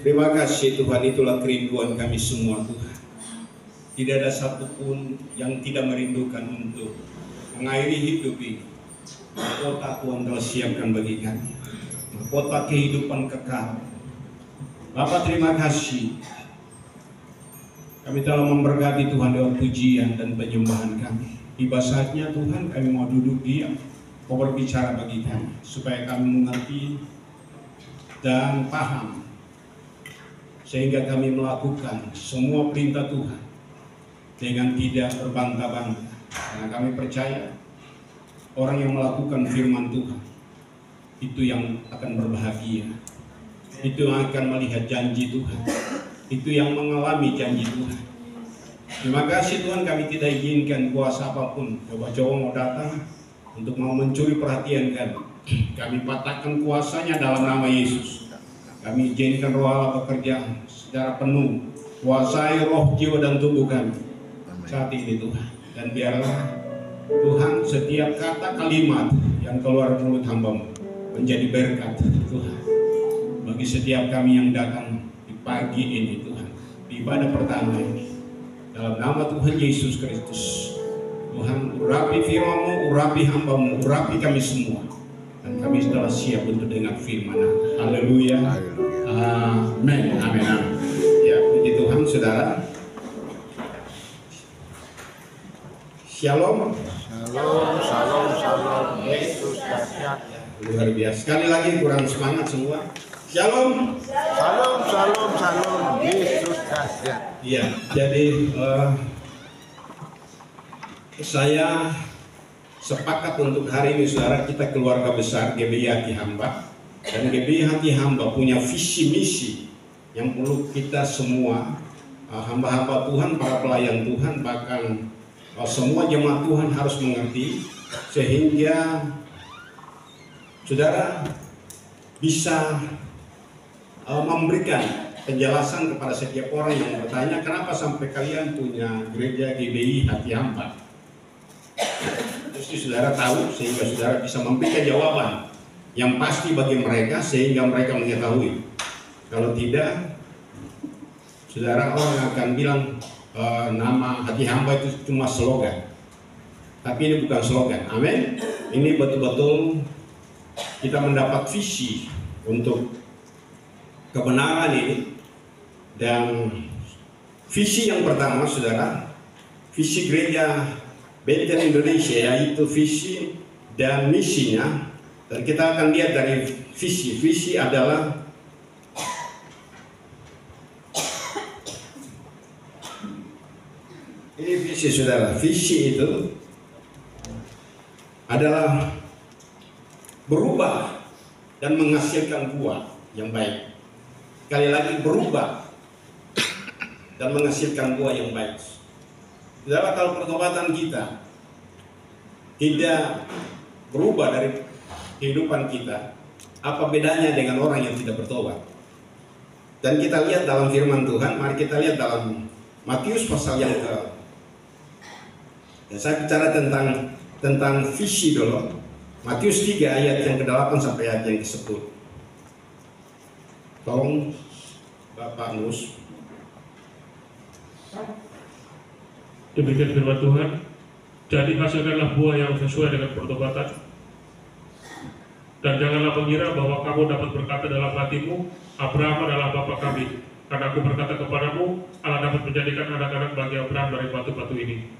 Terima kasih Tuhan, itulah kerinduan kami semua Tuhan. Tidak ada satupun yang tidak merindukan untuk mengairi hidup ini. Mahkota Tuhan telah siapkan bagi kami, mahkota kehidupan kekal. Bapak terima kasih, kami telah memberkati Tuhan lewat pujian dan penyembahan kami. Tiba saatnya Tuhan kami mau duduk diam, mau berbicara bagi kami, supaya kami mengerti dan paham, sehingga kami melakukan semua perintah Tuhan dengan tidak berbantah-bantah. Karena kami percaya orang yang melakukan firman Tuhan itu yang akan berbahagia, itu yang akan melihat janji Tuhan, itu yang mengalami janji Tuhan. Terima kasih Tuhan, kami tidak izinkan kuasa apapun coba-coba mau datang untuk mau mencuri perhatian kami. Kami patahkan kuasanya dalam nama Yesus. Kami izinkan Roh Allah bekerja secara penuh, kuasai roh, jiwa dan tubuh kami saat ini Tuhan. Dan biarlah Tuhan setiap kata kalimat yang keluar mulut hamba-Mu menjadi berkat Tuhan bagi setiap kami yang datang di pagi ini Tuhan, di ibadah pertama ini. Dalam nama Tuhan Yesus Kristus, Tuhan urapi firman-Mu, urapi hamba-Mu, urapi kami semua, dan kami telah siap untuk dengar firman. Haleluya, amin, amin, amin. Ya, puji Tuhan saudara. Shalom. Shalom, shalom, shalom. Yesus dahsyat. Luar biasa. Sekali lagi kurang semangat semua. Shalom. Shalom, shalom, shalom. Yesus dahsyat. Iya, jadi saya sepakat untuk hari ini saudara, kita keluarga besar GBI Hati Hamba, dan GBI Hati Hamba punya visi misi yang perlu kita semua hamba-hamba Tuhan, para pelayan Tuhan, bahkan semua jemaat Tuhan harus mengerti, sehingga saudara bisa memberikan penjelasan kepada setiap orang yang bertanya, kenapa sampai kalian punya gereja GBI Hati Hamba. Terus saudara tahu, sehingga saudara bisa memberikan jawaban yang pasti bagi mereka, sehingga mereka mengetahui. Kalau tidak, saudara, orang akan bilang nama Hati Hamba itu cuma slogan. Tapi ini bukan slogan, amin. Ini betul-betul kita mendapat visi untuk kebenaran ini. Dan visi yang pertama saudara, visi gereja Bethel Indonesia, yaitu visi dan misinya. Dan kita akan lihat dari visi adalah ini visi saudara. Visi itu adalah berubah dan menghasilkan buah yang baik. Sekali lagi, berubah dan menghasilkan buah yang baik. Saudara, kalau pertobatan kita tidak berubah dari kehidupan kita, apa bedanya dengan orang yang tidak bertobat? Dan kita lihat dalam firman Tuhan, mari kita lihat dalam Matius pasal yang saya bicara tentang visi dulu. Matius 3 ayat yang ke-8 sampai ayat yang ke-10. Tolong Bapak Nus. Demikian firman Tuhan. Jadi hasilkanlah buah yang sesuai dengan pertobatan. Dan janganlah mengira bahwa kamu dapat berkata dalam hatimu, Abraham adalah bapa kami. Karena aku berkata kepadamu, Allah dapat menjadikan anak-anak bagi Abraham dari batu-batu ini.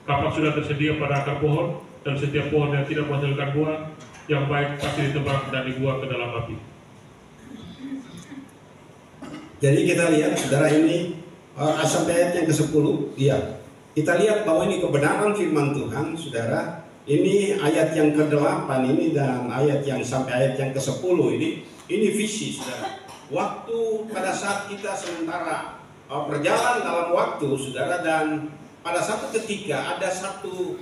Kapak sudah tersedia pada akar pohon, dan setiap pohon yang tidak menghasilkan buah yang baik pasti ditebang dan dibuang ke dalam api. Jadi kita lihat saudara, ini sampai ayat yang ke-10, iya. Kita lihat bahwa ini kebenaran firman Tuhan, saudara. Ini ayat yang ke-8 ini dan ayat yang sampai ayat yang ke-10 ini visi, saudara. Waktu pada saat kita sementara berjalan dalam waktu, saudara, dan pada satu ketika ada satu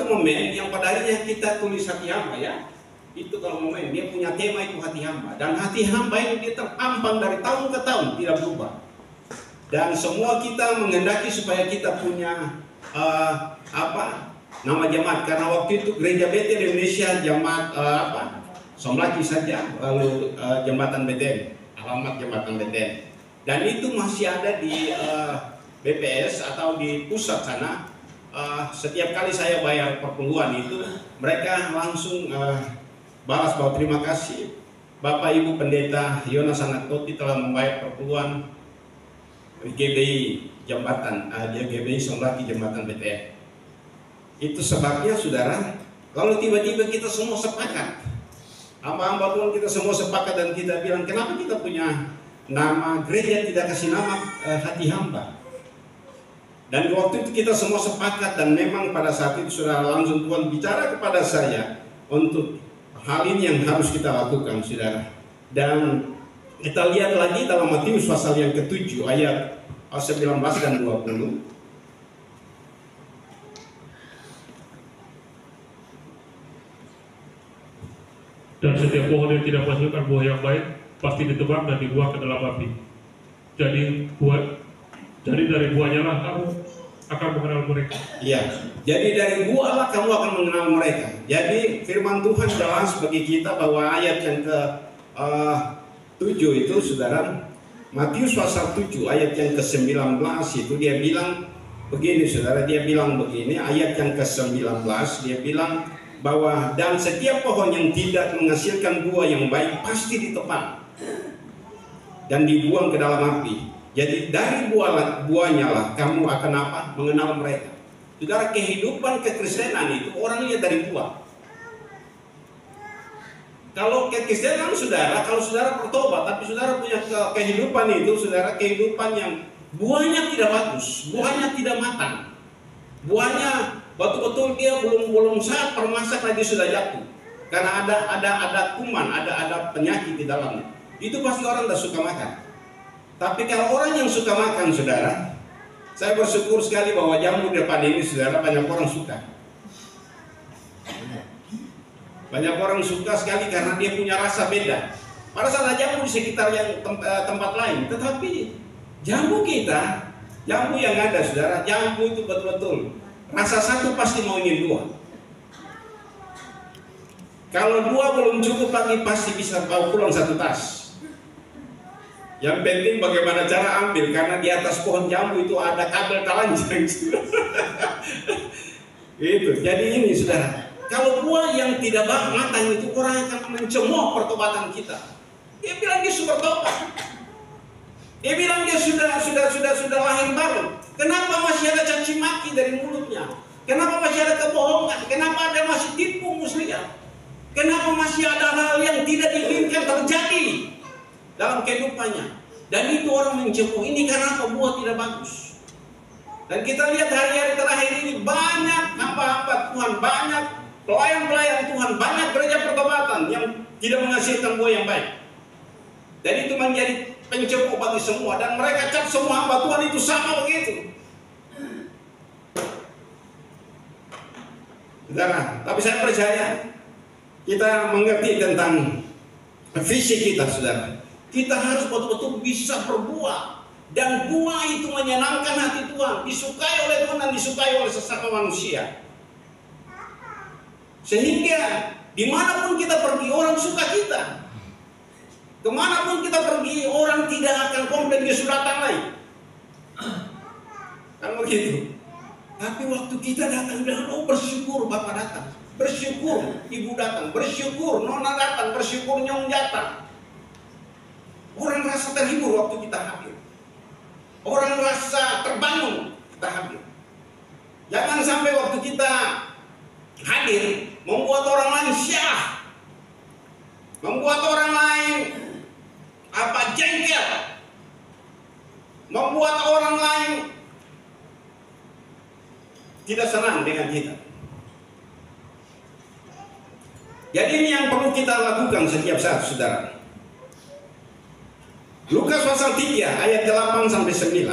momen yang pada akhirnya kita tulis Hati Hamba, ya. Itu kalau momen dia punya tema itu Hati Hamba, dan Hati Hamba ini dia terampang dari tahun ke tahun tidak berubah. Dan semua kita menghendaki supaya kita punya nama jemaat, karena waktu itu gereja Bethel Indonesia jemaat Somlaki saja, lalu jembatan BTN, alamat jembatan BTN. Dan itu masih ada di BPS atau di pusat sana. Setiap kali saya bayar perpuluhan itu, mereka langsung balas bahwa terima kasih Bapak Ibu Pendeta Yonas Anaktoti telah membayar perpuluhan GBI jembatan, GBI Somlaki jembatan BTN. Itu sebabnya saudara, lalu tiba-tiba kita semua sepakat, hamba-hamba Tuhan kita semua sepakat dan kita bilang, kenapa kita punya nama gereja tidak kasih nama hati hamba? Dan waktu itu kita semua sepakat, dan memang pada saat itu saudara langsung Tuhan bicara kepada saya untuk hal ini yang harus kita lakukan saudara. Dan kita lihat lagi dalam Matius pasal yang ke-7 ayat 19 dan 20. Dan setiap pohon yang tidak menghasilkan buah yang baik pasti ditebang dan dibuang ke dalam api. Jadi dari buahnya lah kamu akan mengenal mereka. Iya. Jadi dari buah lah kamu akan mengenal mereka. Jadi firman Tuhan jelas bagi kita bahwa ayat yang ke-7 itu saudara, Matius pasal 7 ayat yang ke-19 itu dia bilang begini saudara, dia bilang begini, ayat yang ke-19 dia bilang bahwa dan setiap pohon yang tidak menghasilkan buah yang baik pasti ditebang dan dibuang ke dalam api. Jadi dari buahnya lah kamu akan apa? Mengenal mereka. Saudara, kehidupan kekristenan itu orangnya dari buah. Kalau kekristenan saudara, kalau saudara bertobat tapi saudara punya kehidupan itu saudara, kehidupan yang buahnya tidak bagus, buahnya tidak matang, buahnya betul-betul dia belum saat permasak lagi sudah jatuh karena ada kuman, ada penyakit di dalamnya. Itu pasti orang tidak suka makan. Tapi kalau orang yang suka makan saudara, saya bersyukur sekali bahwa jambu di depan ini saudara banyak orang suka. Banyak orang suka sekali karena dia punya rasa beda. Pada saat ada jambu di sekitar yang tempat lain, tetapi jambu kita, jambu yang ada saudara, jambu itu betul-betul rasa satu pasti mau ingin dua. Kalau dua belum cukup lagi pasti bisa bawa pulang satu tas. Yang penting bagaimana cara ambil, karena di atas pohon jambu itu ada kabel telanjang. Itu. Jadi ini saudara, kalau buah yang tidak matang itu orang akan mencemooh pertobatan kita. Dia bilang dia sudah bertobat. Dia bilang dia sudah lahir baru. Kenapa masih ada caci maki dari mulutnya? Kenapa masih ada kebohongan? Kenapa ada masih tipu muslihat? Kenapa masih ada hal yang tidak diinginkan terjadi dalam kehidupannya? Dan itu orang mencemooh. Ini karena buah tidak bagus. Dan kita lihat hari-hari terakhir ini banyak hamba-hamba Tuhan, banyak pelayan-pelayan Tuhan, banyak gereja pertobatan yang tidak menghasilkan buah yang baik. Dan itu menjadi pencemooh bagi semua. Dan mereka cap semua hamba Tuhan itu sama begitu. Saudara, tapi saya percaya kita mengerti tentang visi kita saudara. Kita harus betul-betul bisa berbuah. Dan buah itu menyenangkan hati Tuhan, disukai oleh Tuhan dan disukai oleh sesama manusia. Sehingga dimanapun kita pergi orang suka kita. Kemanapun kita pergi orang tidak akan komplain dia sudah datang lagi. Kan begitu. Tapi waktu kita datang dan bersyukur Bapak datang, bersyukur Ibu datang, bersyukur Nona datang, bersyukur Nyong datang. Orang rasa terhibur waktu kita hadir. Orang rasa terbangun kita hadir. Jangan sampai waktu kita hadir membuat orang lain syah, membuat orang lain jengkel, membuat orang lain tidak senang dengan kita. Jadi ini yang perlu kita lakukan setiap saat saudara. Lukas pasal 3 ayat 8 sampai 9.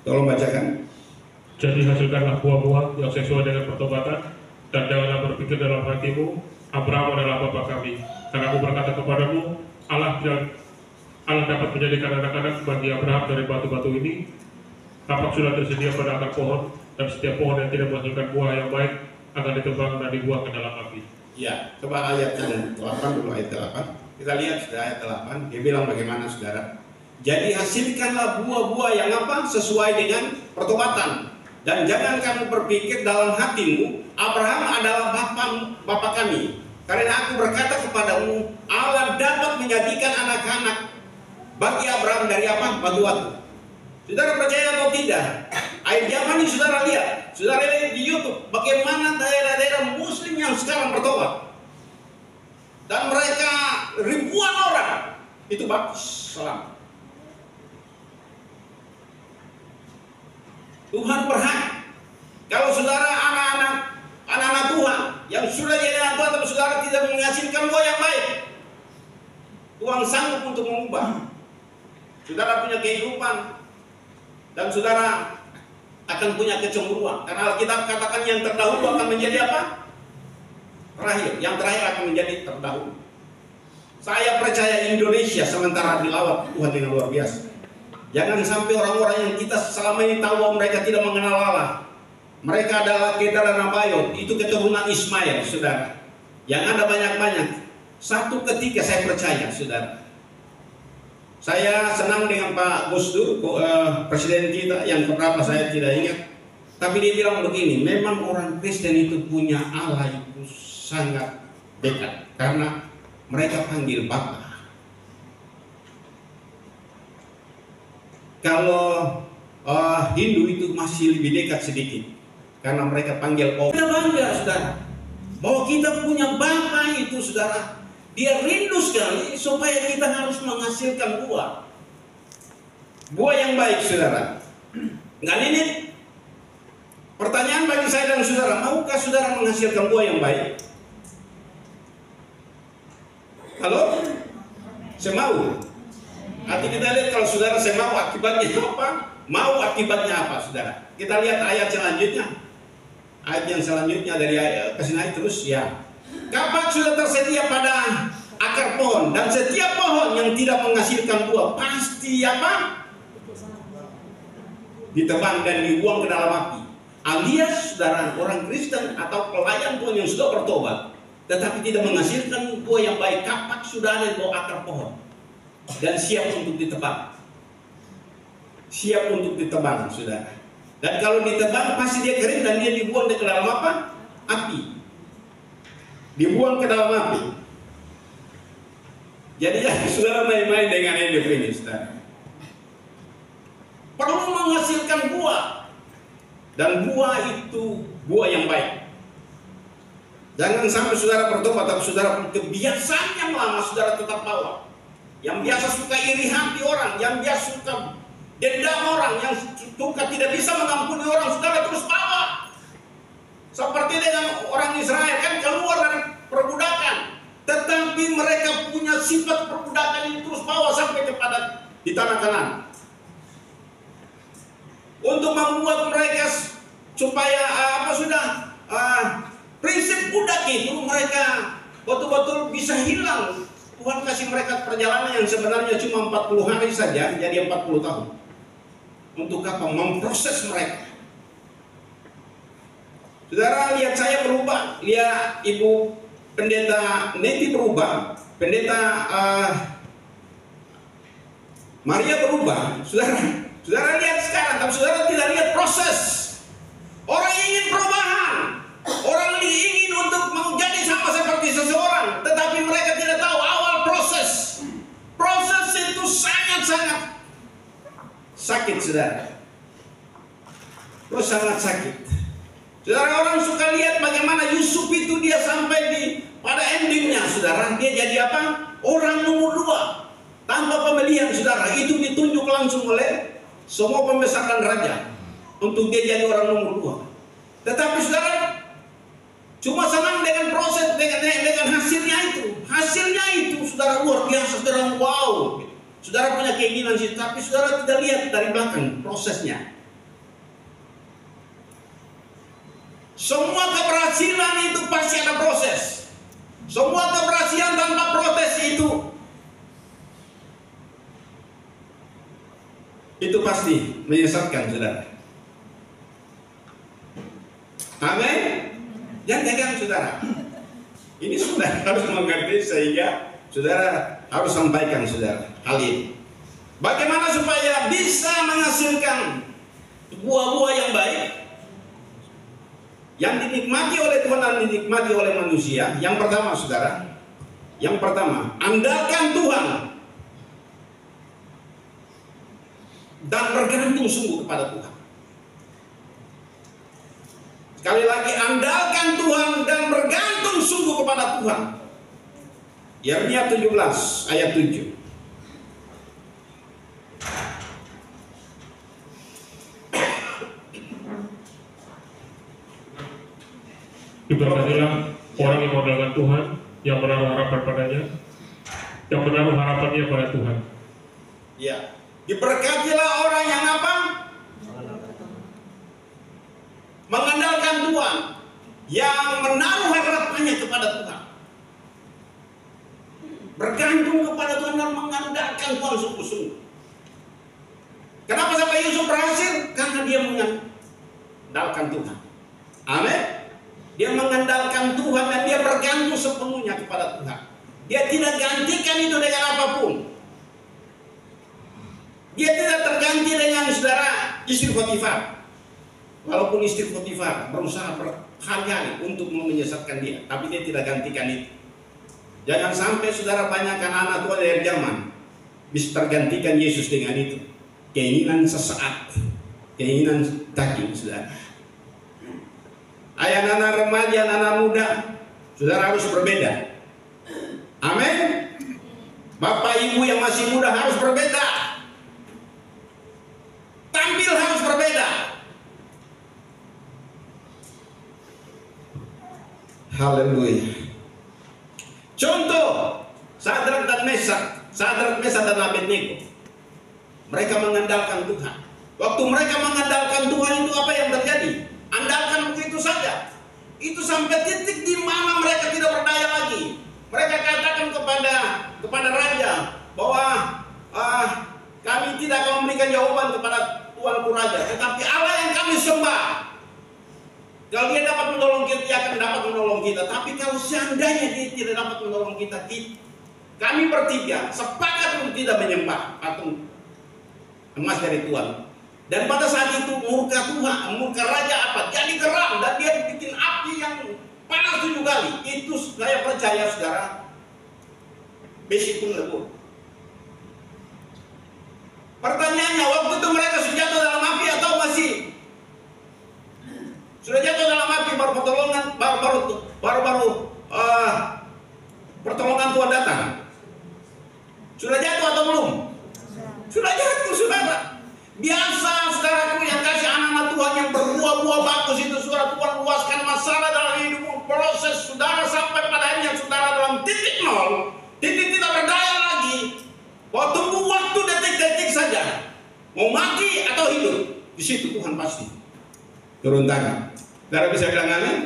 Tolong bacakan. Jadi hasilkanlah buah-buah yang sesuai dengan pertobatan, dan janganlah berpikir dalam hatimu, Abraham adalah bapa kami. Karena aku berkata kepadamu, Allah dapat menjadikan anak-anak bagi Abraham dari batu-batu ini. Kapak sudah tersedia pada akar pohon, dan setiap pohon yang tidak menghasilkan buah yang baik akan ditebang dan dibuang ke dalam api. Ya, coba ayat yang 8 dulu, ayat 8. Kita lihat sudah ayat 8, dia bilang bagaimana saudara. Jadi hasilkanlah buah-buah yang apa? Sesuai dengan pertobatan. Dan jangan kamu berpikir dalam hatimu, Abraham adalah bapa kami. Karena aku berkata kepadamu, Allah dapat menjadikan anak-anak bagi Abraham dari apa? Batu-batu. Saudara percaya atau tidak? Akhir zaman ini saudara lihat di YouTube bagaimana daerah-daerah Muslim yang sekarang bertobat, dan mereka ribuan orang itu baptis selamat. Tuhan berhak kalau saudara anak-anak Tuhan yang sudah jadi anak Tuhan tapi saudara tidak menghasilkan buah yang baik, Tuhan sanggup untuk mengubah. Saudara punya kehidupan dan saudara akan punya kecemburuan. Karena Alkitab katakan yang terdahulu akan menjadi apa? Terakhir. Yang terakhir akan menjadi terdahulu. Saya percaya Indonesia sementara dilawat Tuhan dengan luar biasa. Jangan sampai orang-orang yang kita selama ini tahu bahwa mereka tidak mengenal Allah. Mereka adalah Kedar dan Nabayot. Itu keturunan Ismail, saudara. Yang ada banyak-banyak. Satu ketika saya percaya, saudara. Saya senang dengan Pak Gus Dur, presiden kita yang keberapa saya tidak ingat. Tapi dia bilang begini, memang orang Kristen itu punya Allah itu sangat dekat. Karena mereka panggil Bapa. Kalau Hindu itu masih lebih dekat sedikit. Karena mereka panggil Om. Kita bangga, saudara, bahwa kita punya Bapa itu, saudara. Dia rindu sekali supaya kita harus menghasilkan buah. Buah yang baik, saudara. Dan ini pertanyaan bagi saya dan saudara, maukah saudara menghasilkan buah yang baik? Halo? Saya mau. Nanti kita lihat kalau saudara saya mau, akibatnya apa? Mau akibatnya apa, saudara? Kita lihat ayat selanjutnya. Ayat yang selanjutnya dari ayat kasih naik terus ya. Kapak sudah tersedia pada akar pohon, dan setiap pohon yang tidak menghasilkan buah pasti apa? Ditebang dan dibuang ke dalam api. Alias saudara, orang Kristen atau pelayan Tuhan yang sudah bertobat tetapi tidak menghasilkan buah yang baik, kapak sudah ada di bawah akar pohon dan siap untuk ditebang. Siap untuk ditebang, saudara. Dan kalau ditebang pasti dia kering dan dia dibuang ke dalam apa? Api. Dibuang ke dalam api. Jadi saudara main-main dengan hidup ini, saudara. Perlu menghasilkan buah, dan buah itu buah yang baik. Jangan sampai saudara bertobat tapi saudara kebiasaan yang lama saudara tetap bawa. Yang biasa suka iri hati orang, yang biasa suka dendam orang, yang suka tidak bisa mengampuni orang, saudara terus bawa. Seperti dengan orang Israel kan keluar dari perbudakan, tetapi mereka punya sifat perbudakan ini terus bawa sampai kepada di tanah Kanaan. Untuk membuat mereka supaya prinsip budak itu mereka betul-betul bisa hilang. Tuhan kasih mereka perjalanan yang sebenarnya cuma 40 hari saja jadi 40 tahun. Untuk apa? Memproses mereka. Saudara lihat saya berubah, lihat Ibu Pendeta Neti berubah, Pendeta Maria berubah. Saudara lihat sekarang, tapi saudara tidak lihat proses. Orang ingin perubahan, orang ingin untuk menjadi sama seperti seseorang, tetapi mereka tidak tahu awal proses. Proses itu sangat-sangat sakit, saudara. Itu sangat sakit. Saudara, orang suka lihat bagaimana Yusuf itu dia sampai pada endingnya, saudara. Dia jadi apa? Orang nomor 2 tanpa pemilihan, saudara. Itu ditunjuk langsung oleh semua pembesaran raja untuk dia jadi orang nomor 2. Tetapi saudara cuma senang dengan proses, dengan hasilnya itu. Hasilnya itu saudara luar biasa, saudara, wow. Saudara punya keinginan sih, tapi saudara tidak lihat dari belakang prosesnya. Semua keberhasilan itu pasti ada proses. Semua keberhasilan tanpa protes itu pasti menyesatkan saudara. Amin. Jangan tegang saudara. Ini saudara harus mengerti sehingga saudara harus sampaikan saudara hal ini. Bagaimana supaya bisa menghasilkan buah-buah yang baik yang dinikmati oleh Tuhan dan dinikmati oleh manusia? Yang pertama saudara, yang pertama, andalkan Tuhan dan bergantung sungguh kepada Tuhan. Sekali lagi, andalkan Tuhan dan bergantung sungguh kepada Tuhan. Yeremia 17 ayat 7. Diberkatilah orang yang mengandalkan Tuhan, yang menaruh harapan padanya, yang menaruh harapannya pada Tuhan. Ya, diberkatilah orang yang apa? Mengandalkan Tuhan, yang menaruh harapannya kepada Tuhan, bergantung kepada Tuhan dan mengandalkan Tuhan sungguh-sungguh. Kenapa sampai Yusuf berhasil? Karena dia mengandalkan Tuhan. Amin. Dia mengandalkan Tuhan dan dia bergantung sepenuhnya kepada Tuhan. Dia tidak gantikan itu dengan apapun. Dia tidak terganti dengan saudara istri Potifar. Walaupun istri Potifar berusaha berkali-kali untuk menyesatkan dia, tapi dia tidak gantikan itu. Jangan sampai saudara banyakkan anak tua dari zaman bisa tergantikan Yesus dengan itu. Keinginan sesaat, keinginan daging saudara. Ayah anak remaja, anak muda, saudara harus berbeda. Amin. Bapak ibu yang masih muda harus berbeda. Tampil harus berbeda. Haleluya. Contoh, Sadrak dan Mesak dan Abednego. Mereka mengandalkan Tuhan. Waktu mereka mengandalkan Tuhan itu apa yang terjadi? Andalkan begitu saja. Itu sampai titik di mana mereka tidak berdaya lagi. Mereka katakan kepada raja bahwa kami tidak akan memberikan jawaban kepada tuanku raja, tetapi Allah yang kami sembah, kalau dia dapat menolong kita, dia akan dapat menolong kita. Tapi kalau seandainya dia tidak dapat menolong kita, kami bertiga sepakat untuk tidak menyembah patung emas dari Tuhan. Dan pada saat itu murka Tuhan, murka raja apa? Jadi geram dan dia bikin api yang panas 7 kali. Itu saya percaya saudara, besi pun lebur. Pertanyaannya, waktu itu mereka sudah jatuh dalam api atau masih? Sudah jatuh dalam api baru pertolongan, baru pertolongan Tuhan datang. Sudah jatuh atau belum? Sudah jatuh saudara. Biasa saudaraku yang kasih anak-anak Tuhan yang berbuah-buah bagus itu, saudara, Tuhan luaskan masalah dalam hidupmu, proses saudara sampai pada akhirnya saudara dalam titik nol, titik tidak berdaya lagi. Bahwa tunggu waktu detik-detik saja, mau mati atau hidup, di situ Tuhan pasti turun tangan. Saudara bisa bilang amin?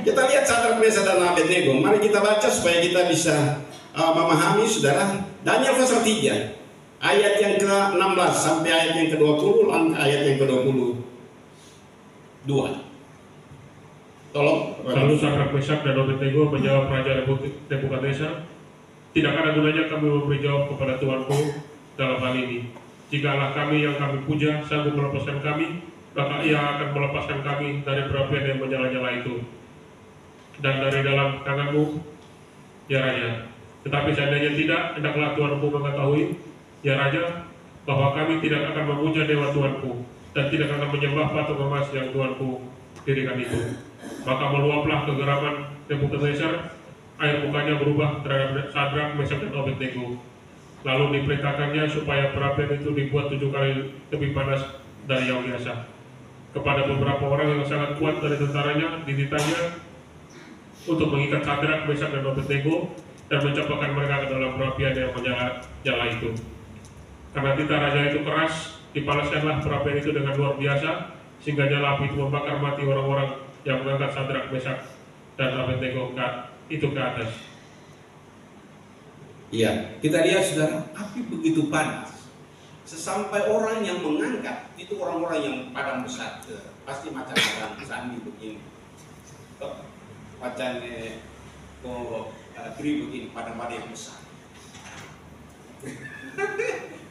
Kita lihat Sadrak, Mesak dan Abednego. Mari kita baca supaya kita bisa memahami saudara. Daniel pasal 3 ayat yang ke-16 sampai ayat yang ke-20 dan ayat yang ke-22. Tolong. Lalu Sadrak, Mesak dan Abednego menjawab Raja Nebukadnezar, tidak ada gunanya kami memberi jawab kepada Tuanku dalam hal ini. Jikalau kami yang kami puja sanggup melepaskan kami, maka ia akan melepaskan kami dari perapian yang menyala-nyala itu dan dari dalam tanganmu, ya Raja. Tetapi seandainya tidak, hendaklah Tuanku mengetahui, ya Raja, bahwa kami tidak akan memuja dewa Tuanku dan tidak akan menyembah patung emas yang Tuanku dirikan itu. Maka meluaplah kegeraman Nebukadnezar, air mukanya berubah terhadap Sadrak, Mesak dan Abednego. Lalu diperintahkannya supaya perapian itu dibuat 7 kali lebih panas dari yang biasa. Kepada beberapa orang yang sangat kuat dari tentaranya dititahnya untuk mengikat Sadrak, Mesak dan Abednego dan mencampakkan mereka ke dalam perapian yang menyala itu. Karena titah raja itu keras, dipanaskanlah perapian itu dengan luar biasa, sehingga nyala api itu membakar mati orang-orang yang mengangkat Sadrak, Mesak dan Abednego itu ke atas. Iya, kita lihat saudara, api begitu panas Sesampai orang yang mengangkat itu orang-orang yang padang besar, pasti macam padang sandi begini, macamnya kiri begini, padang-padang yang besar.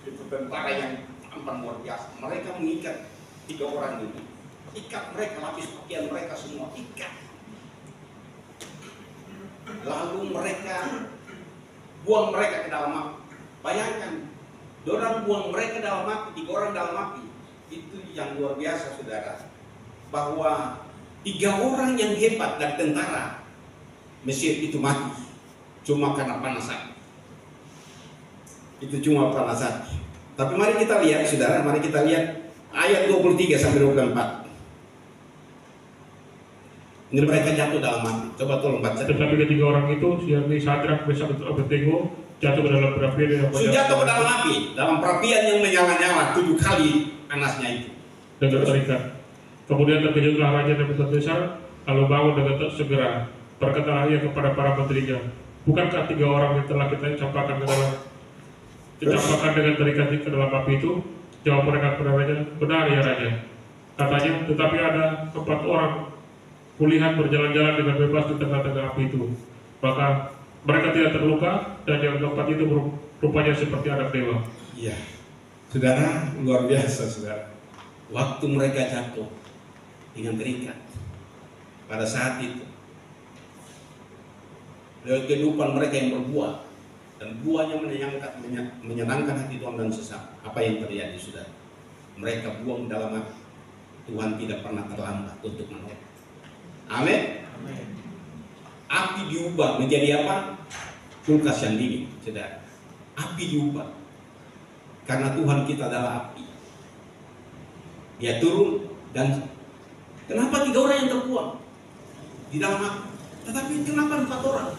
Itu tentara yang tampan luar biasa. Mereka mengikat 3 orang ini, ikat mereka, lapis pakaian mereka semua ikat. Lalu mereka buang mereka ke dalam api. Bayangkan, orang buang mereka dalam api, 3 orang dalam api. Itu yang luar biasa, saudara. Bahwa 3 orang yang hebat dari tentara Mesir itu mati cuma karena panas api. Itu cuma panas api. Tapi mari kita lihat, saudara, mari kita lihat ayat 23 sampai 24. Ini mereka jatuh dalam api. Coba tolong baca. Tetapi ketiga orang itu, yakni Sadrak, Mesak, dan Abednego, jatuh ke dalam perapian yang jatuh ke dalam api, dalam perapian yang menyala-nyala 7 kali panasnya itu. Dan terikat. Kemudian terkejutlah Raja Nebukadnezar, lalu bangun dengan segera. Berkatalah ia kepada para menterinya, bukankah 3 orang yang telah kita campakkan dengan terikat ke dalam api itu? Jawab mereka kepada Raja, benar ya Raja. Katanya, tetapi ada 4 orang kulihat berjalan-jalan dengan bebas di tengah-tengah api itu. Maka mereka tidak terluka, dan yang keempat itu rupanya seperti anak dewa. Iya, saudara, luar biasa, saudara. Waktu mereka jatuh dengan terikat, pada saat itu, lewat kehidupan mereka yang berbuah, dan buahnya menyenangkan hati Tuhan dan sesama. Apa yang terjadi, saudara? Mereka buang dalam api. Tuhan tidak pernah terlambat untuk menolong. Amin. Api diubah menjadi apa? Kulkas yang dingin, saudara. Api diubah karena Tuhan kita adalah api. Dia turun, dan kenapa 3 orang yang terbuang di dalam api? Tetapi kenapa 4 orang?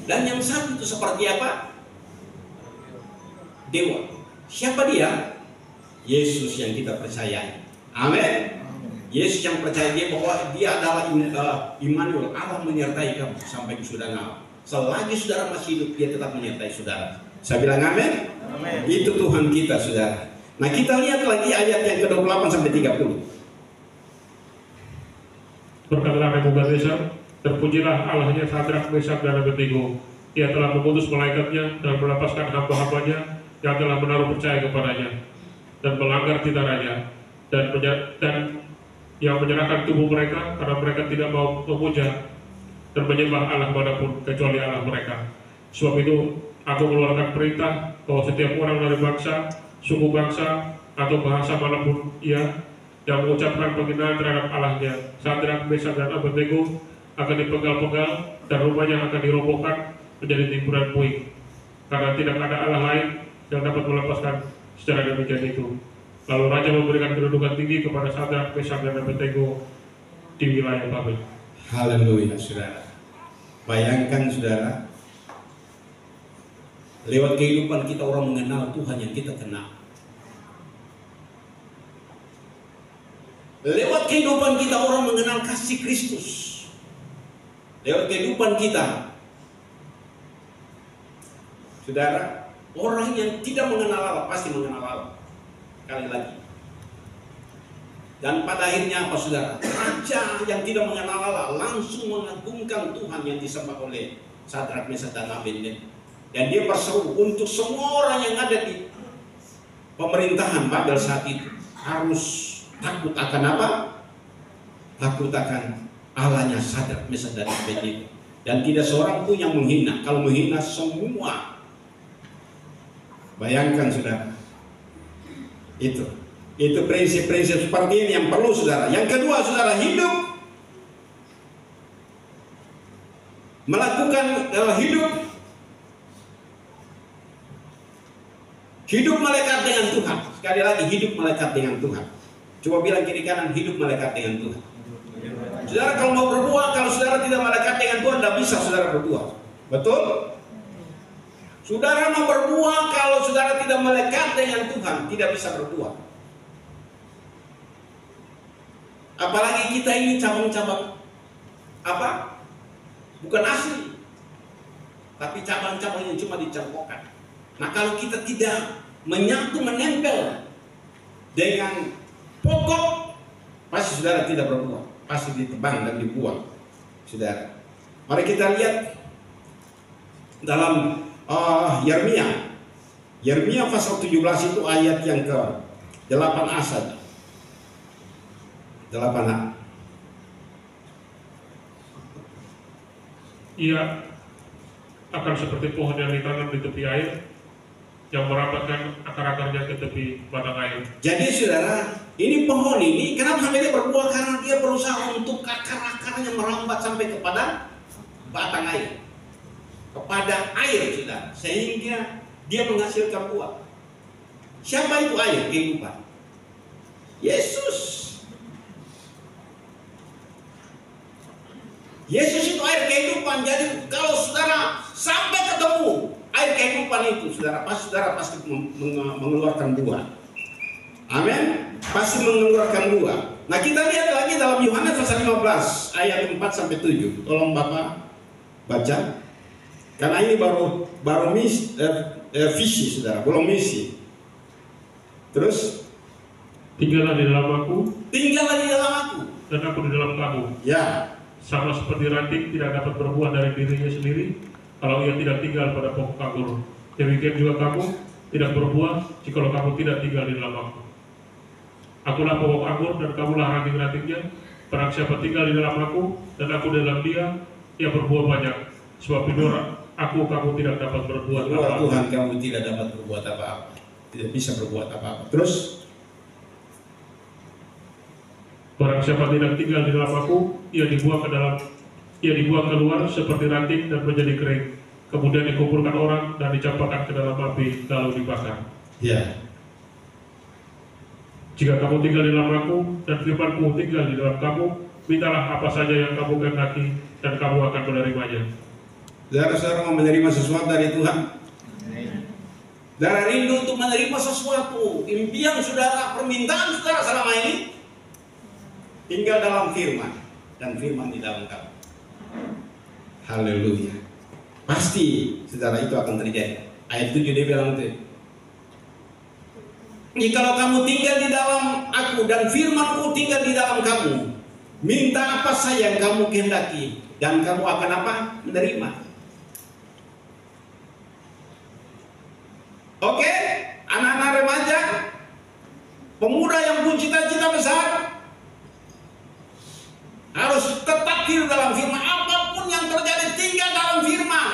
Dan yang satu itu seperti apa? Dewa. Siapa dia? Yesus yang kita percayai. Amin. Yesus yang percaya dia bahwa dia adalah Immanuel, Allah menyertai kamu sampai ke sudah ngalah. Selagi saudara masih hidup, dia tetap menyertai saudara. Saya bilang amin. Amin. Itu Tuhan kita, saudara. Nah, kita lihat lagi ayat yang ke-28 sampai 30. Berkatalah Nebukadnezar, terpujilah Allahnya Sadrak, Mesak, dan Abednego. Ia telah mengutus malaikatnya dan melepaskan hamba-hambanya yang telah menaruh percaya kepadanya dan melanggar titah-Nya, dan yang menyerahkan tubuh mereka karena mereka tidak mau memuja dan menyembah Allah manapun kecuali Allah mereka. Sebab itu aku mengeluarkan perintah bahwa setiap orang dari bangsa, suku bangsa, atau bahasa manapun ia yang mengucapkan penghinaan terhadap Allahnya Sadrak, Mesak, dan Abednego akan dipenggal-penggal dan rumahnya akan dirobohkan menjadi timbunan puing, karena tidak ada Allah lain yang dapat melepaskan secara demikian itu. Lalu Raja memberikan kedudukan tinggi kepada Sadrak, Mesak, dan Abednego di wilayah Babel. Haleluya, saudara. Bayangkan, saudara, lewat kehidupan kita orang mengenal Tuhan yang kita kenal. Lewat kehidupan kita orang mengenal kasih Kristus. Lewat kehidupan kita, saudara, orang yang tidak mengenal Allah pasti mengenal Allah. Sekali lagi. Dan pada akhirnya apa, saudara? Raja yang tidak mengenal Allah langsung mengagungkan Tuhan yang disembah oleh Sadrak, Mesak, dan Abednego. Dan dia berseru untuk semua orang yang ada di pemerintahan Babel saat itu harus takut akan apa? Takut akan Allahnya Sadrak, Mesak, dan Abednego. Dan tidak seorang pun yang menghina. Kalau menghina semua. Bayangkan, saudara. Itu prinsip-prinsip seperti ini yang perlu, saudara. Yang kedua, saudara, hidup melakukan hidup melekat dengan Tuhan. Sekali lagi, hidup melekat dengan Tuhan. Coba bilang kiri kanan, hidup melekat dengan Tuhan. Saudara, kalau mau berbuah, kalau saudara tidak melekat dengan Tuhan, tidak bisa saudara berbuah. Betul? Saudara mau berbuah, kalau saudara tidak melekat dengan Tuhan, tidak bisa berbuah. Apalagi kita ini cabang-cabang apa? Bukan asli, tapi cabang-cabang yang cuma dicangkokkan. Nah, kalau kita tidak menyatu, menempel dengan pokok, pasti saudara tidak berbuah, pasti ditebang dan dibuang, saudara. Mari kita lihat dalam Yeremia pasal 17 itu ayat yang ke-8a saja. 8a. Ia akan seperti pohon yang ditanam di tepi air, yang merapatkan akar-akarnya ke tepi batang air. Jadi saudara, ini pohon ini kenapa sampai dia berbuah? Karena dia berusaha untuk akar-akarnya merambat sampai kepada batang air, kepada air, saudara, sehingga dia menghasilkan buah. Siapa itu air kehidupan? Yesus. Yesus itu air kehidupan. Jadi kalau saudara sampai ketemu air kehidupan itu, saudara pasti mengeluarkan buah. Amin. Pasti mengeluarkan buah. Nah, kita lihat lagi dalam Yohanes pasal 15 ayat 4 sampai 7. Tolong Bapak baca. Karena ini baru visi, saudara, belum misi. Terus, tinggallah di dalam aku, dan aku di dalam kamu. Ya. Sama seperti ranting tidak dapat berbuah dari dirinya sendiri kalau ia tidak tinggal pada pokok anggur. Demikian juga kamu tidak berbuah jikalau kamu tidak tinggal di dalam aku. Akulah pokok anggur dan kamulah ranting-rantingnya. Barang siapa tinggal di dalam aku dan aku di dalam dia, ia berbuah banyak. Sebab di luar aku kamu tidak dapat berbuat apa-apa. Tuhan, kamu tidak dapat berbuat apa-apa. Tidak bisa berbuat apa-apa. Terus, barang siapa tidak tinggal di dalam aku, ia dibuang keluar seperti ranting dan menjadi kering. Kemudian dikumpulkan orang dan dicampakkan ke dalam api lalu dibakar. Ya. Jika kamu tinggal di dalam aku dan firman-Ku tinggal di dalam kamu, mintalah apa saja yang kamu kehendaki dan kamu akan menerimanya. Saudara-saudara mau menerima sesuatu dari Tuhan? Saudara rindu untuk menerima sesuatu. Impian saudara, permintaan saudara selama ini tinggal dalam firman, dan firman di dalam kamu. Haleluya. Pasti saudara itu akan terjadi. Ayat 7 dia bilang itu, jikalau kamu tinggal di dalam aku dan firman-Ku tinggal di dalam kamu, minta apa saja yang kamu kehendaki dan kamu akan apa? Menerima. Oke, anak-anak remaja, pemuda yang punya cita-cita besar, harus tetap hidup dalam firman. Apapun yang terjadi, tinggal dalam firman,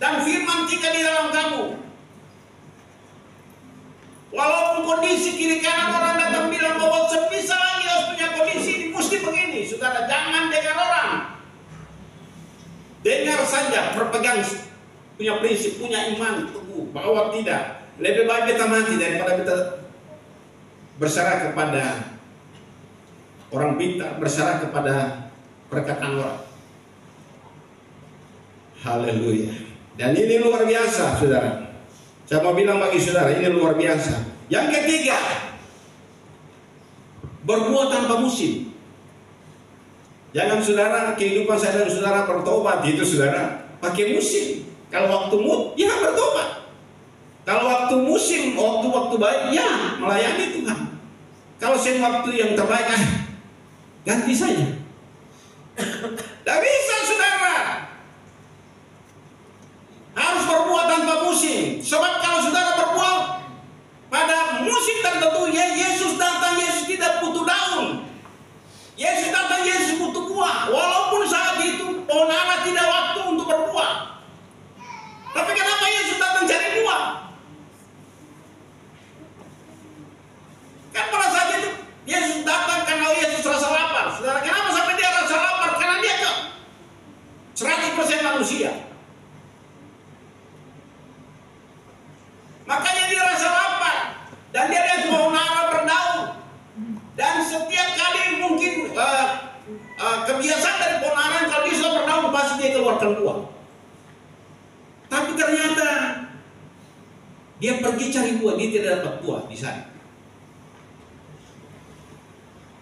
dan firman tinggal di dalam kamu. Walaupun kondisi kiri kanan orang datang bilang bahwa sebisa lagi harus punya kondisi ini, mesti begini, saudara, jangan dengar orang. Dengar saja, berpegang, punya prinsip, punya iman teguh bahwa tidak, lebih baik kita mati daripada kita berserah kepada orang pintar, berserah kepada perkataan orang. Haleluya. Dan ini luar biasa, saudara. Saya mau bilang bagi saudara, ini luar biasa. Yang ketiga, berbuat tanpa musim. Jangan saudara, kehidupan saya dan saudara bertobat itu saudara pakai musim. Kalau waktu mood, ya bertobat. Kalau waktu musim, waktu baik, ya melayani Tuhan. Kalau saya waktu yang terbaik, ganti saja. Tidak bisa saudara. Harus berbuat tanpa musim. Sebab kalau saudara berbuat pada musim tertentu, ya Yesus datang, Yesus tidak butuh daun. Yesus datang, Yesus butuh buah. Walaupun saat itu pohon ara tidak waktu untuk berbuah. Tapi kenapa Yesus datang cari buah? Kan pada saat itu Yesus datang karena Yesus rasa lapar. Saudara, kenapa sampai dia rasa lapar? Karena dia 100% manusia. Makanya dia rasa lapar. Dan dia lihat pohon ara berdaun. Dan setiap kali mungkin kebiasaan dari pohon ara, kalau dia sudah berdaun pasti dia keluarkan buah. Tapi ternyata dia pergi cari buah, dia tidak dapat buah di sana.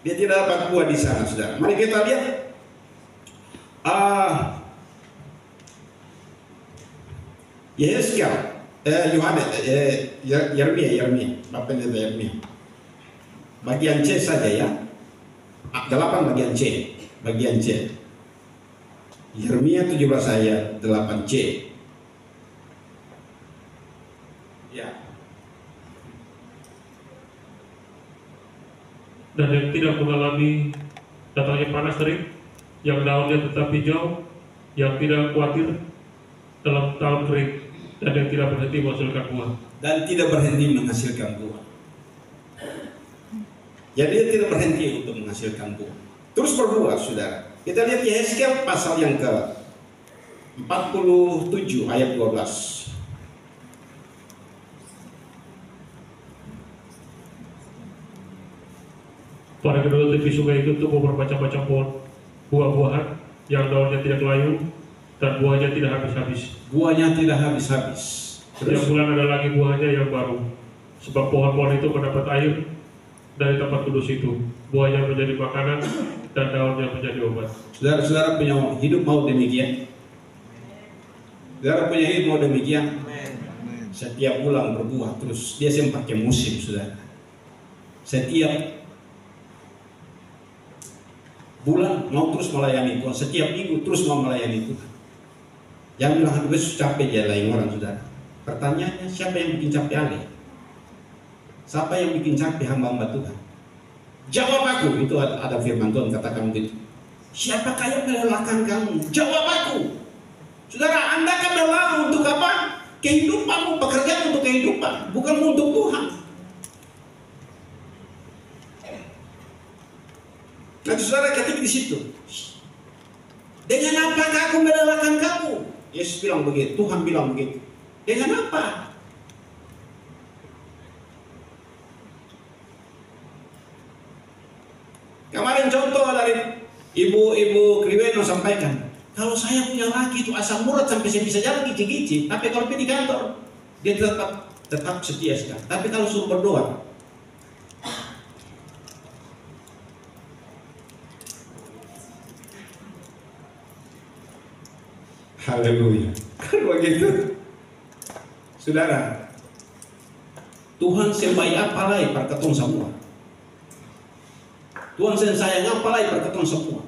Dia tidak dapat buah di sana, saudara. Mari kita lihat Yeskel, Yohanes, Yeremia, Bapak Yeremia. bagian C saja ya. 8 bagian C. Bagian C. Yeremia 17 ayat 8C. Ya. Dan yang tidak mengalami datangnya panas terik, yang daunnya tetap hijau, yang tidak khawatir dalam tahun kering, dan yang tidak berhenti menghasilkan buah. Dan tidak berhenti menghasilkan buah. Jadi dia tidak berhenti untuk menghasilkan buah. Terus berbuah, saudara. Kita lihat Yehezkiel pasal yang ke 47 ayat 12. Pada kedua tepi sungai itu tumbuh bermacam-macam pohon buah-buahan yang daunnya tidak layu dan buahnya tidak habis-habis. Buahnya tidak habis-habis. Setiap bulan ada lagi buahnya yang baru. Sebab pohon-pohon itu mendapat air dari tempat kudus itu. Buahnya menjadi makanan dan daunnya menjadi obat. Saudara-saudara punya hidup mau demikian? Saudara punya hidup mau demikian? Setiap bulan berbuah terus. Dia sempat pakai musim, saudara. Setiap bulan mau terus melayani Tuhan, setiap minggu terus mau melayani Tuhan. Yang bilang aduh besok capek ya lain orang, saudara. Pertanyaannya, siapa yang bikin capek Ale? Siapa yang bikin capek hamba-hamba Tuhan? Jawab aku. Itu ada firman Tuhan katakan begitu. Siapakah yang melelahkan kamu? Jawab aku. Saudara, Anda kan lelah untuk apa? Kehidupanmu, pekerjaan untuk kehidupan, bukan untuk Tuhan. Nanti saudara ketik di situ. Dengan apakah aku melelahkan kamu? Yesus bilang begitu, Tuhan bilang begitu. Dengan apa? Kemarin contoh dari ibu-ibu Kriweno sampaikan, kalau saya punya laki itu asam urat sampai saya bisa jalan gici-gici, tapi kalau pergi di kantor dia tetap setia sekali. Tapi kalau suruh berdoa, haleluya. Kan begitu. Saudara, Tuhan sembahi apa lagi perketong semua. Tuhan sayang apa lagi perketong semua.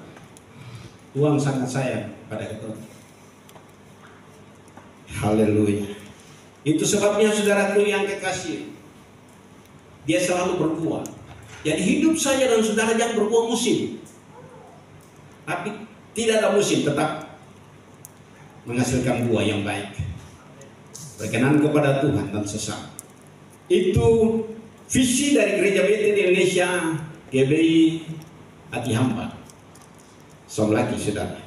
Tuhan sangat sayang pada kita. Haleluya. Itu sebabnya saudaraku yang kekasih, dia selalu berbuah. Jadi hidup saya dan saudara jangan berbuah musim. Tapi tidak ada musim, tetap menghasilkan buah yang baik, berkenan kepada Tuhan dan sesama. Itu visi dari Gereja Betel di Indonesia, GBI Hati Hamba. Som lagi, saudara.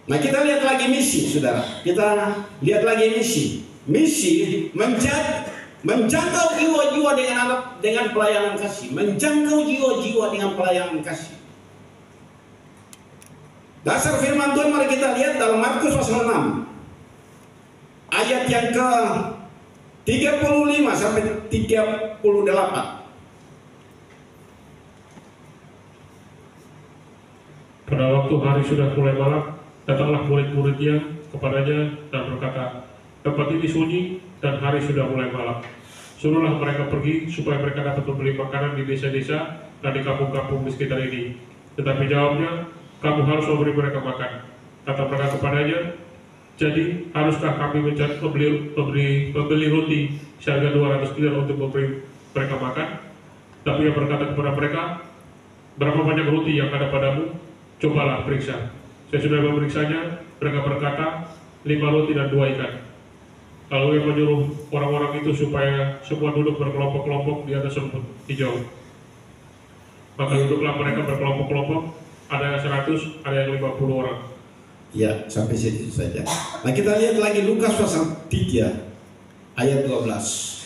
Nah, kita lihat lagi misi, saudara. Kita lihat lagi misi. Misi menjangkau jiwa-jiwa dengan pelayanan kasih, menjangkau jiwa-jiwa dengan pelayanan kasih. Dasar firman Tuhan mari kita lihat dalam Markus pasal 6 ayat yang ke 35 sampai 38. Pada waktu hari sudah mulai malam, datanglah murid-muridnya kepadanya dan berkata, tempat ini sunyi dan hari sudah mulai malam. Suruhlah mereka pergi supaya mereka dapat membeli makanan di desa-desa dan di kampung-kampung di sekitar ini. Tetapi jawabnya, kamu harus memberi mereka makan. Kata mereka kepadanya, jadi haruskah kami membeli roti seharga 200 dinar untuk memberi mereka makan? Tapi ia berkata kepada mereka, berapa banyak roti yang ada padamu? Cobalah periksa. Saya sudah memeriksanya. Mereka berkata, 5 roti dan 2 ikan. Lalu ia menyuruh orang-orang itu supaya semua duduk berkelompok-kelompok di atas rumput hijau. Maka duduklah mereka berkelompok-kelompok, ada yang 100, ada yang 50 orang. Ya, sampai situ saja. Nah, kita lihat lagi Lukas pasal 3 ayat 12.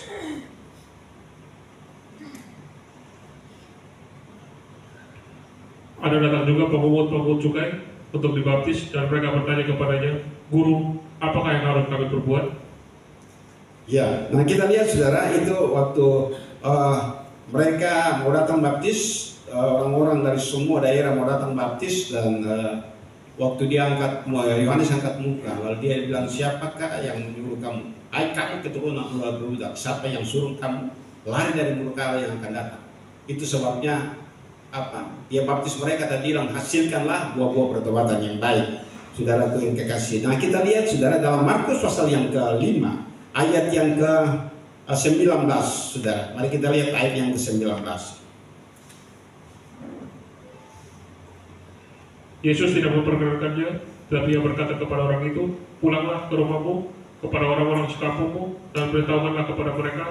Ada datang juga pemungut cukai untuk dibaptis dan mereka bertanya kepadanya, Guru, apakah yang harus kami perbuat? Ya, nah kita lihat saudara itu waktu mereka mau datang baptis, orang-orang dari semua daerah mau datang baptis dan waktu dia Yohanes angkat muka, lalu dia bilang, siapakah yang menyuruh kamu? Hai kamu keturunan ular beludak, siapa yang suruh kamu lari dari murka Allah yang akan datang? Itu sebabnya apa? Dia baptis mereka dan bilang hasilkanlah buah-buah pertobatan yang baik. Saudaraku yang kekasih. Nah kita lihat saudara dalam Markus pasal yang ke-5 ayat yang ke-19 saudara. Mari kita lihat ayat yang ke-19. Yesus tidak memperkenankannya, tetapi ia berkata kepada orang itu, pulanglah ke rumahmu, kepada orang-orang sekampungmu, dan beritahukanlah kepada mereka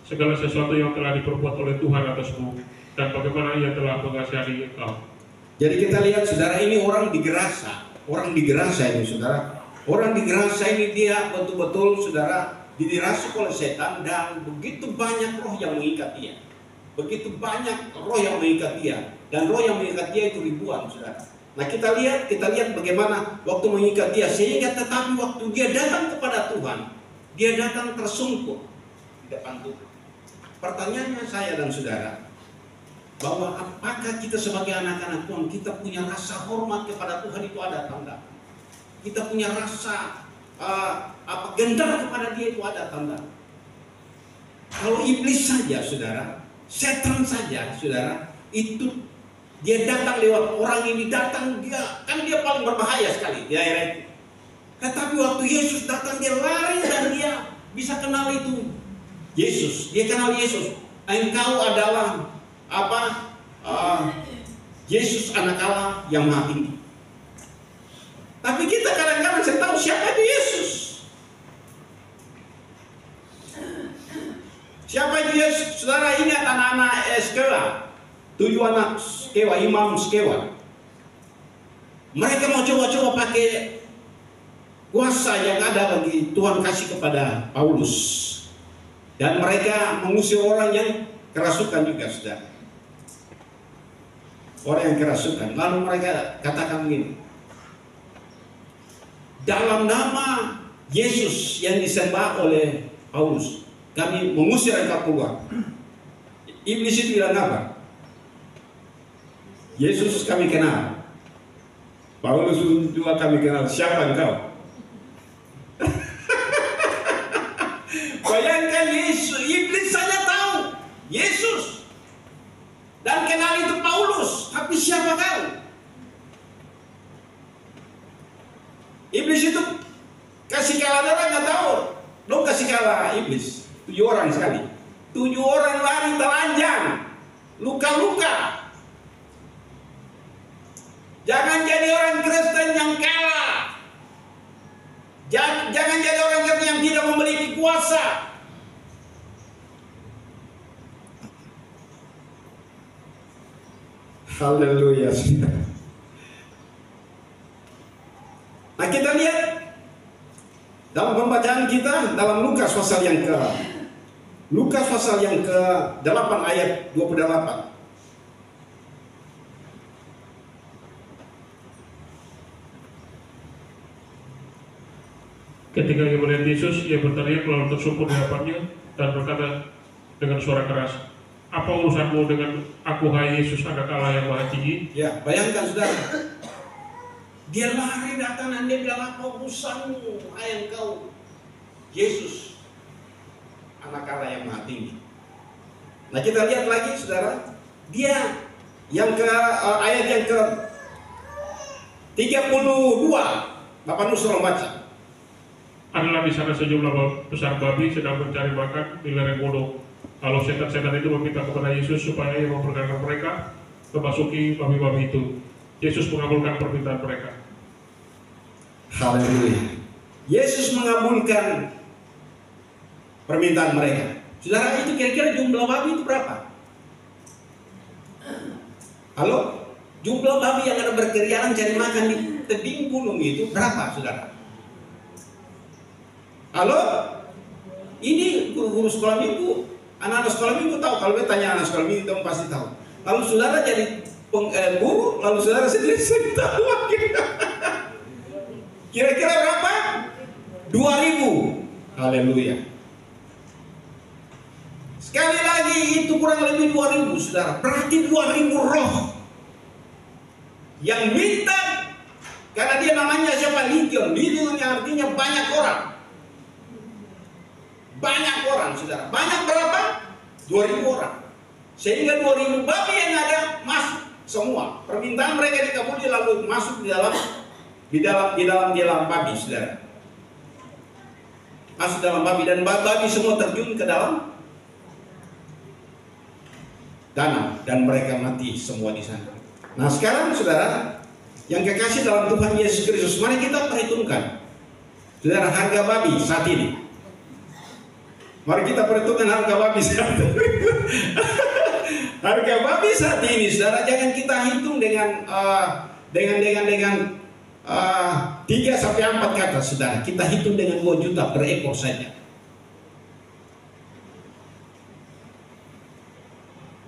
segala sesuatu yang telah diperbuat oleh Tuhan atasmu, dan bagaimana ia telah mengasihani engkau. Jadi kita lihat saudara, ini orang di Gerasa. Orang di Gerasa ini saudara. Orang di Gerasa ini dia betul-betul saudara dirasuki oleh setan dan begitu banyak roh yang mengikat dia. Begitu banyak roh yang mengikat dia. Dan roh yang mengikat dia itu ribuan saudara. Nah kita lihat bagaimana waktu mengikat dia, sehingga tetapi waktu dia datang kepada Tuhan, dia datang tersungkur di depan Tuhan. Pertanyaannya saya dan saudara, bahwa apakah kita sebagai anak-anak Tuhan, kita punya rasa hormat kepada Tuhan itu ada tanda? Kita punya rasa gentar kepada dia itu ada tanda? Kalau iblis saja saudara, setan saja saudara, itu dia datang lewat orang ini, datang dia paling berbahaya sekali di daerah itu. Tetapi waktu Yesus datang dia lari dan dia bisa kenal itu Yesus. Dia kenal Yesus. Engkau adalah Yesus anak Allah yang maha tinggi. Tapi kita kadang-kadang saya tahu siapa itu Yesus. Siapa itu Yesus? Saudara ingat anak-anak Skewa, 7 anak Skewa, imam Skewa. Mereka mau coba-coba pakai kuasa yang ada bagi Tuhan kasih kepada Paulus. Dan mereka mengusir orang yang kerasukan juga saudara. Orang yang kerasukan. Lalu mereka katakan begini, dalam nama Yesus yang disembah oleh Paulus, kami mengusir engkau keluar. Iblis itu bilang apa? Yesus kami kenal, Paulus juga kami kenal. Siapa engkau? Bayangkan Yesus, iblis saja tahu Yesus dan kenal itu Paulus, tapi siapa kau? Iblis itu kasih kalah orang nggak tahu, lo kasih kalah iblis 7 orang sekali, 7 orang lari telanjang, luka-luka. Jangan jadi orang Kristen yang kalah. Jangan jadi orang Kristen yang tidak memiliki kuasa. Haleluya. Nah kita lihat dalam pembacaan kita dalam Lukas pasal yang ke-8 ayat 28. Ketika ia melihat Yesus, ia berteriak lalu tersungkur di hadapannya dan berkata dengan suara keras, apa urusanmu dengan aku, hai Yesus, anak Allah yang maha tinggi? Ya, bayangkan saudara, dia lari datang dan dia bilang, apa urusanmu, hai engkau Yesus, anak Allah yang maha tinggi. Nah kita lihat lagi saudara, dia yang ayat yang ke 32, Bapak Nusron baca. Adalah di sana sejumlah besar babi sedang mencari makan di lereng gunung. Lalu setan-setan itu meminta kepada Yesus supaya ia memperkenalkan mereka memasuki babi-babi itu. Yesus mengabulkan permintaan mereka. Haleluya. Yesus mengabulkan permintaan mereka. Saudara, itu kira-kira jumlah babi itu berapa? Halo? Jumlah babi yang ada berkeliaran cari makan di tebing gunung itu berapa saudara? Halo? Ini guru-guru sekolah minggu, anak-anak sekolah minggu tahu. Kalau kita tanya anak sekolah minggu, kamu pasti tahu. Lalu saudara jadi guru, lalu saudara sendiri tahu. Kira-kira berapa? 2.000. Haleluya. Sekali lagi itu kurang lebih 2.000 saudara. Berarti 2.000 roh yang minta, karena dia namanya siapa? Legion. Legion yang artinya banyak orang. Banyak orang saudara. Banyak berapa? 2.000 orang. Sehingga 2000 babi yang ada masuk semua. Permintaan mereka dikabuli lalu masuk di dalam babi, saudara. Masuk dalam babi dan babi semua terjun ke dalam danau dan mereka mati semua di sana. Nah sekarang saudara yang kekasih dalam Tuhan Yesus Kristus, mari kita perhitungkan saudara harga babi saat ini. Mari kita perhitungkan harga babi saat ini. Harga babi saat ini saudara, jangan kita hitung dengan 3 sampai 4 kata saudara. Kita hitung dengan 2 juta per ekor saja.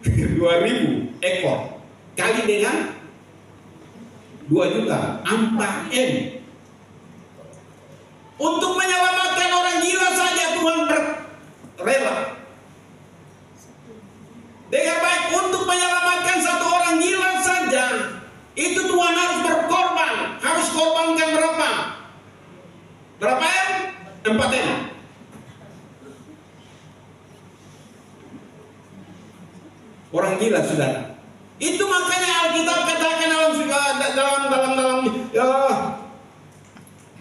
2.000 ekor kali dengan 2 juta 4M. Untuk menyelamatkan orang gila saja Tuhan rela. Dengan baik, untuk menyelamatkan satu orang gila saja itu Tuhan harus berkorban. Harus korbankan berapa? Berapa M? 4M. Orang gila saudara. Itu makanya Alkitab katakan dalam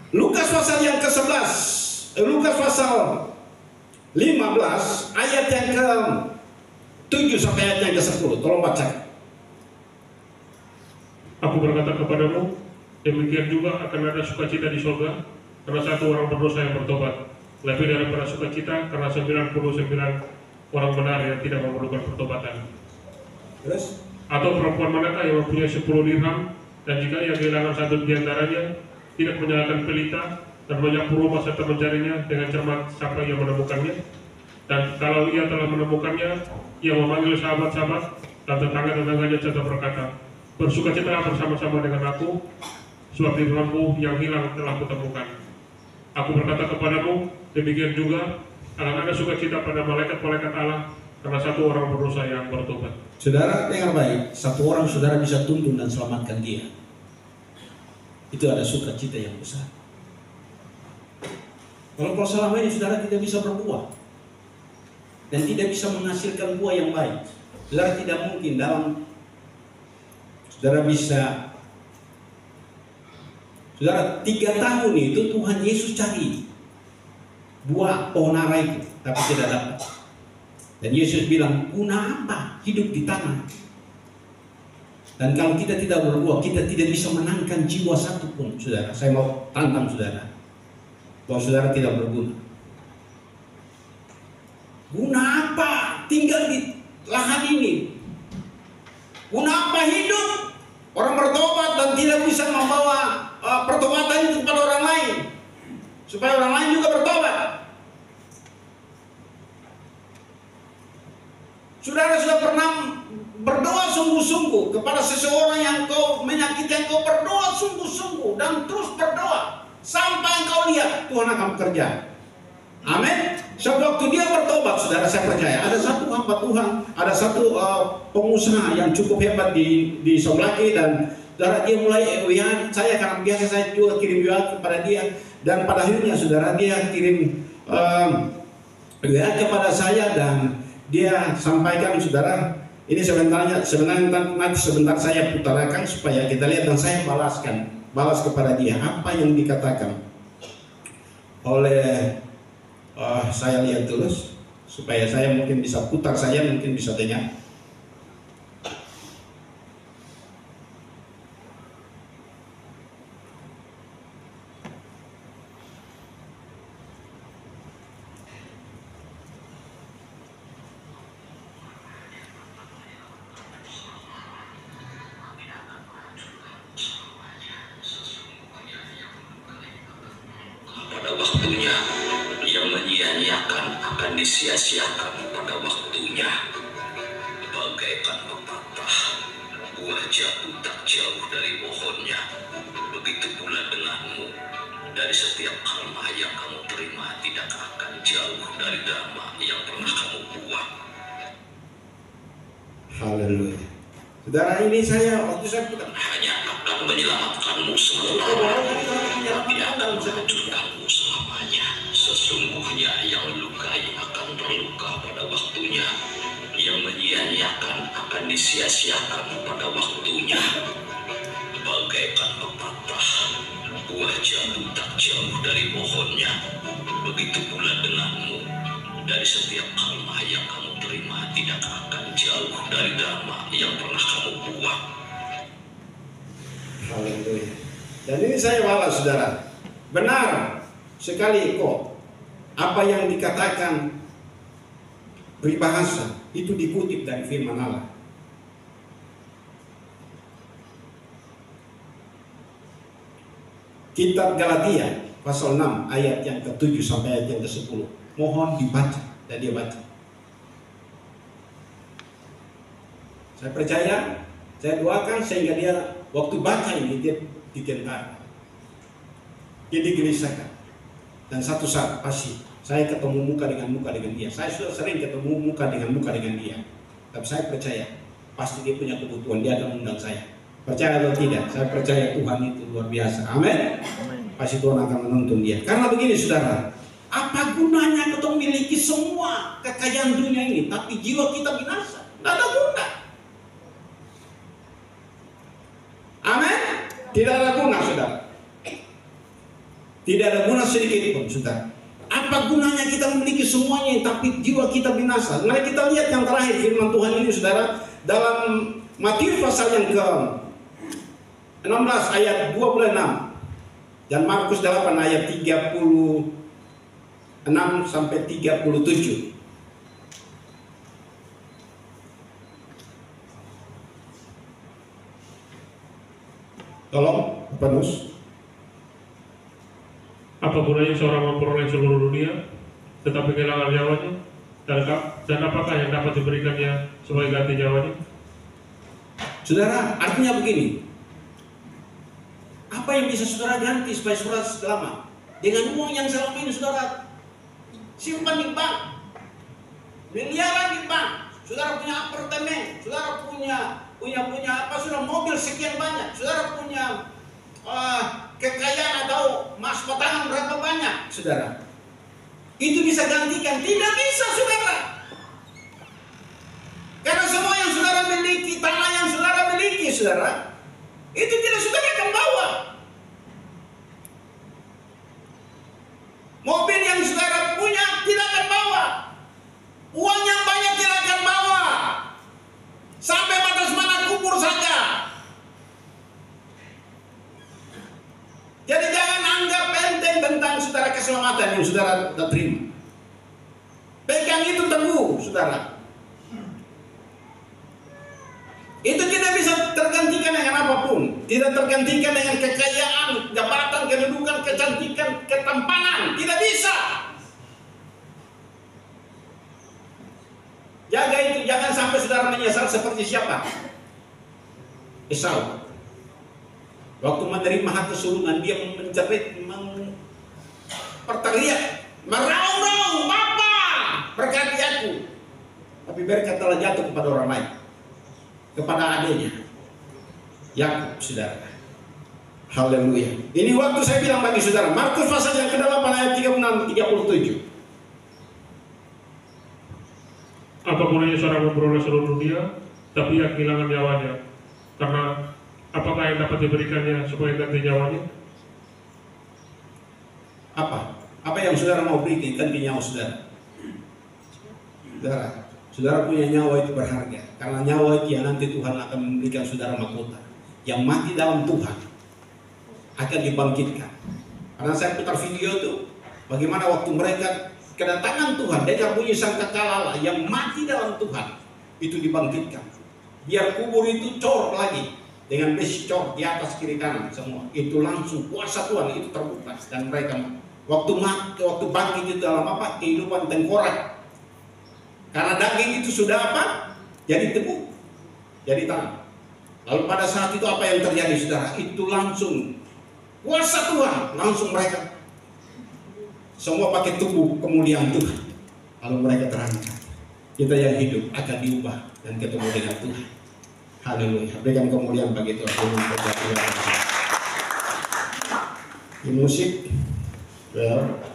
Lukas pasal yang ke-11, Lukas pasal 15 ayat yang ke-7 sampai ayat yang ke-10. Tolong baca. Aku berkata kepadamu, demikian juga akan ada sukacita di surga karena satu orang berdosa yang bertobat, lebih daripada sukacita karena 99 orang benar yang tidak memerlukan pertobatan. Terus? Atau perempuan manakah yang mempunyai 10 dirham dan jika ia kehilangan satu di antaranya, tidak menyalakan pelita dan menyapu rumah serta mencarinya dengan cermat sampai ia menemukannya? Dan kalau ia telah menemukannya, ia memanggil sahabat-sahabat dan tetangga-tetangganya serta berkata, bersukacitalah bersama-sama dengan aku, sebab dirhamku yang hilang telah kutemukan. Aku berkata kepadamu, demikian juga akan ada sukacita pada malaikat-malaikat Allah karena satu orang berdosa yang bertobat. Saudara dengar baik, satu orang saudara bisa tuntun dan selamatkan dia. Itu ada sukacita yang besar. Kalau selama ini saudara tidak bisa berbuah dan tidak bisa menghasilkan buah yang baik, saudara tidak mungkin saudara bisa. Saudara 3 tahun itu Tuhan Yesus cari buah pohon ara itu, tapi tidak dapat. Dan Yesus bilang, guna apa hidup di tanah? Dan kalau kita tidak berbuah, kita tidak bisa menangkan jiwa satu pun, saudara. Saya mau tantang saudara, bahwa saudara tidak berguna. Guna apa tinggal di lahan ini? Guna apa hidup? Orang bertobat dan tidak bisa membawa pertobatan itu kepada orang lain, supaya orang lain juga bertobat. Saudara sudah pernah berdoa sungguh-sungguh kepada seseorang yang kau menyakiti, yang kau berdoa sungguh-sungguh dan terus berdoa sampai engkau lihat Tuhan akan bekerja. Amin. Waktu dia bertobat, saudara, saya percaya ada satu hamba Tuhan, ada satu pengusaha yang cukup hebat di Somlaki, dan saudara dia mulai WA saya karena biasa saya juga kirim WA kepada dia, dan pada akhirnya saudara dia kirim WA kepada saya dan dia sampaikan, saudara, ini sebenarnya nanti sebentar saya putarakan supaya kita lihat dan saya balas kepada dia apa yang dikatakan oleh saya lihat terus supaya saya mungkin bisa putar, saya mungkin bisa dengar. Pada waktunya yang menyia-nyiakan akan disia-siakan pada waktunya. Bagaikan pepatah, buah jatuh tak jauh dari pohonnya. Begitu pula denganmu, dari setiap alma yang kamu terima tidak akan jauh dari dhamma yang pernah kamu buat. Haleluya. Saudara, ini waktu saya putar hanya akan menyelamatkanmu sementara, tapi akan menghancurkanmu selamanya. Sesungguhnya yang lukai akan terluka pada waktunya, yang menyia-nyiakan akan disia-siakan pada waktunya. Bagaikan pepatah, buah jambu tak jauh dari pohonnya. Begitu pula denganmu, dari setiap kalma yang kamu terima tidak akan jauh dari dhamma yang pernah kamu buat. Haleluya. Dan ini saya balas, saudara. Benar sekali kok apa yang dikatakan peribahasa itu dikutip dari firman Allah. Kitab Galatia pasal 6 ayat yang ke-7 sampai ayat yang ke-10. Mohon dibaca dan dia baca. Saya percaya, saya doakan sehingga dia waktu baca ini dia digentar, dia digelisahkan. Dan satu saat pasti saya ketemu muka dengan dia. Saya sudah sering ketemu muka dengan dia. Tapi saya percaya pasti dia punya kebutuhan, dia akan undang saya. Percaya atau tidak, saya percaya Tuhan itu luar biasa. Amin. Pasti Tuhan akan menuntun dia. Karena begini saudara, apa gunanya kita memiliki semua kekayaan dunia ini, tapi jiwa kita binasa? Tidak ada guna. Amin. Tidak ada guna saudara. Tidak ada guna sedikit pun saudara. Apa gunanya kita memiliki semuanya tapi jiwa kita binasa? Mari kita lihat yang terakhir firman Tuhan ini saudara, dalam Matius pasal yang ke-16 ayat 26 dan Markus 8 ayat 36 sampai 37. Tolong, Panus. Apa gunanya seorang memperoleh seluruh dunia tetapi kehilangan nyawanya? Dan apakah yang dapat diberikannya sebagai ganti nyawanya? Saudara, artinya begini. Apa yang bisa saudara ganti supaya saudara selamat? Dengan uang yang selama ini saudara simpan di bank, miliaran di bank, saudara punya apartemen, saudara punya apa, sudah mobil sekian banyak, saudara punya kekayaan atau emas batangan berapa banyak, saudara. Itu bisa gantikan? Tidak bisa, saudara. Karena semua yang saudara miliki, tanah yang saudara miliki, saudara, itu tidak saudara akan bawa. Mobil yang saudara punya tidak akan bawa. Uang yang banyak tidak akan bawa. Sampai batas mana kubur saja. Jadi jangan anggap enteng tentang saudara keselamatan yang saudara terima. Pegang itu teguh, saudara. Itu tidak bisa tergantikan dengan apapun. Tidak tergantikan dengan kekayaan, jabatan, kedudukan, kecantikan, ketampanan. Tidak bisa. Jaga itu, jangan sampai saudara menyesal seperti siapa? Esau. Waktu menerima hak kesulungan, dia menjerit, berteriak, meraung-raung, Bapa, berkati aku. Tapi berkat telah jatuh kepada orang lain, kepada adiknya, Yakub, saudara. Haleluya. Ini waktu saya bilang bagi saudara, Markus pasal yang ke-8 ayat 36-37. Apa gunanya seorang memperoleh seluruh dunia tapi yang kehilangan nyawanya? Karena apakah yang dapat diberikannya supaya ganti nyawanya? Apa yang saudara mau berikan ganti nyawa saudara? Saudara punya nyawa itu berharga. Karena nyawa itu yang nanti Tuhan akan memberikan saudara mahkota. Yang mati dalam Tuhan akan dibangkitkan. Karena saya putar video itu, bagaimana waktu mereka kedatangan Tuhan, dengar bunyi sangkakala yang mati dalam Tuhan itu dibangkitkan. Biar kubur itu cor lagi dengan besi cor di atas kiri kanan semua. Itu langsung kuasa Tuhan itu terbuka dan mereka waktu bangkit itu dalam apa? Kehidupan tengkorak. Karena daging itu sudah apa? Jadi tebu, jadi tanah. Lalu pada saat itu apa yang terjadi saudara? Itu langsung kuasa Tuhan, langsung mereka semua pakai tubuh kemuliaan Tuhan. Lalu mereka terangkat. Kita yang hidup akan diubah dan ketemu dengan Tuhan. Haleluya. Berikan kemuliaan bagi Tuhan. Di musik. Well.